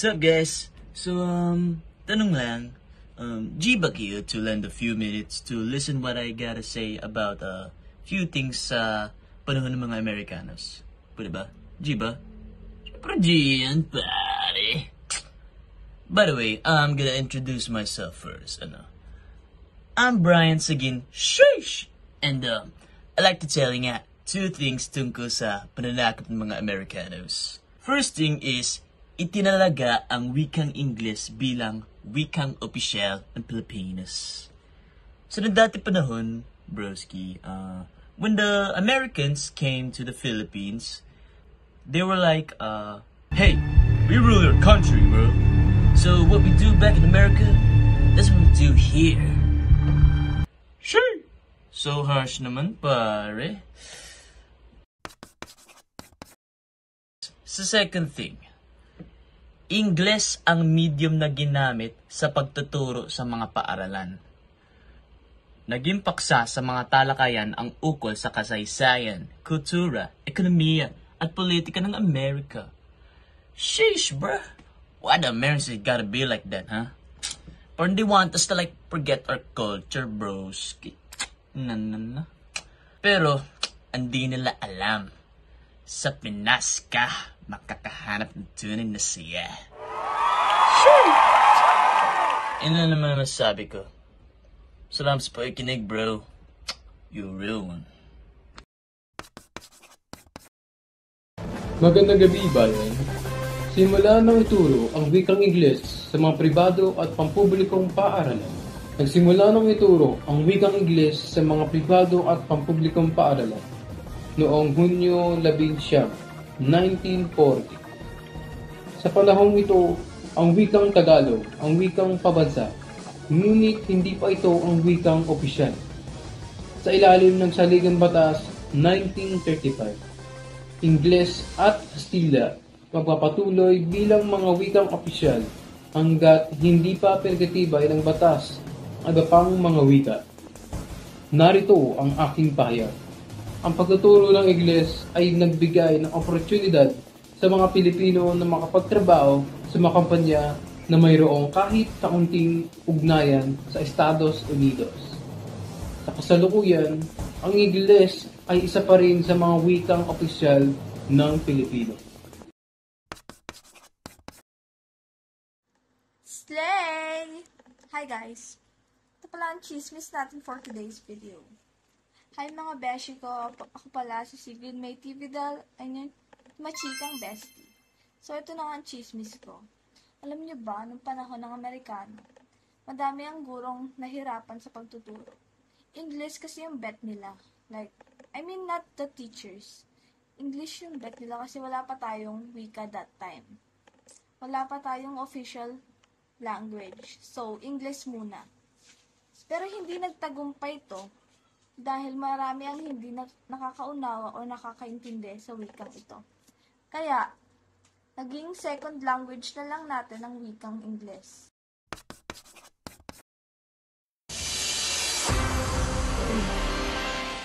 What's up, guys? So, tanong lang, G ba kayo to lend a few minutes to listen what I gotta say about a few things sa panahon ng mga Amerikanos? Pwede ba? G ba? Siyempre G yan, pare. By the way, I'm gonna introduce myself first, I'm Brian Sagin, sheesh! And, I like to tell you nga, two things tungkol sa pananakop ng mga Amerikanos. First thing is, itinalaga ang wikang Ingles bilang wikang opisyal ng Pilipinas. So, noong dati panahon, broski, when the Americans came to the Philippines, they were like, hey, we rule your country, bro. So, what we do back in America, that's what we do here. Sure! So harsh naman, pare. Sa second thing, Ingles ang medium na ginamit sa pagtuturo sa mga paaralan. Naging paksa sa mga talakayan ang ukol sa kasaysayan, kultura, ekonomiya, at politika ng Amerika. Sheesh, bruh. Why the Americans gotta be like that, huh? Or they want us to like forget our culture, bros. Pero, hindi nila alam. Sa Pinas ka makakahanap ng tunay na siya. Yun lang naman masasabi ko. Salamat sa pakikinig, bro. You're a real one. Magandang gabi, bayan. Simula nang ituro ang wikang Ingles sa mga pribado at pampublikong paaralan. Nagsimula nang ituro ang wikang Ingles sa mga pribado at pampublikong paaralan noong Hunyo 11, 1940. Sa panahong ito, ang wikang Tagalog ang wikang pabansa, ngunit hindi pa ito ang wikang opisyal. Sa ilalim ng Saligang Batas 1935, Ingles at Kastila magpapatuloy bilang mga wikang opisyal hanggat hindi pa pinagtitibay ng batas ang iba pang mga wika. Narito ang aking pahayag. Ang pagtuturo ng Ingles ay nagbigay ng oportunidad sa mga Pilipino na makapagtrabaho sa mga kumpanya na mayroong kahit kaunting ugnayan sa Estados Unidos. Sa kasalukuyan, ang Ingles ay isa pa rin sa mga wikang opisyal ng Pilipino. Slay! Hi guys! Ito pala ang chismis natin for today's video. Hi mga beshi ko, ako pala si Sigrid May Tividal, ay machikang bestie. So ito na nga ang chismis ko. Alam niyo ba, nung panahon ng Amerikano, madami ang gurong nahirapan sa pagtuturo. English kasi yung bet nila. Like, I mean not the teachers. English yung bet nila kasi wala pa tayong wika that time. Wala pa tayong official language. So, English muna. Pero hindi nagtagumpay ito dahil marami ang hindi nakakaunawa o nakakaintindi sa wikang ito. Kaya, naging second language na lang natin ang wikang Ingles.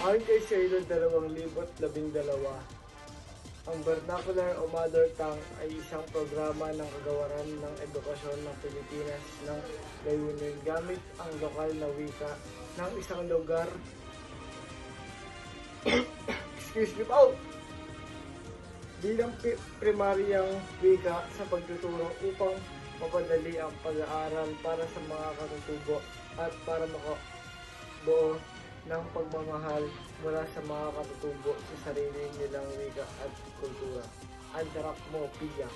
Ayon kay Sailor 2012, ang vernacular o mother tongue ay isang programa ng kagawaran ng edukasyon ng Pilipinas ng layunin gamit ang lokal na wika ng isang lugar bilang primaryang wika sa pagtuturo upang mapadali ang pag-aaral para sa mga katutubo at para makabuo ng pagmamahal mula sa mga katutubo sa sarili nilang wika at kultura. Antarakmopia.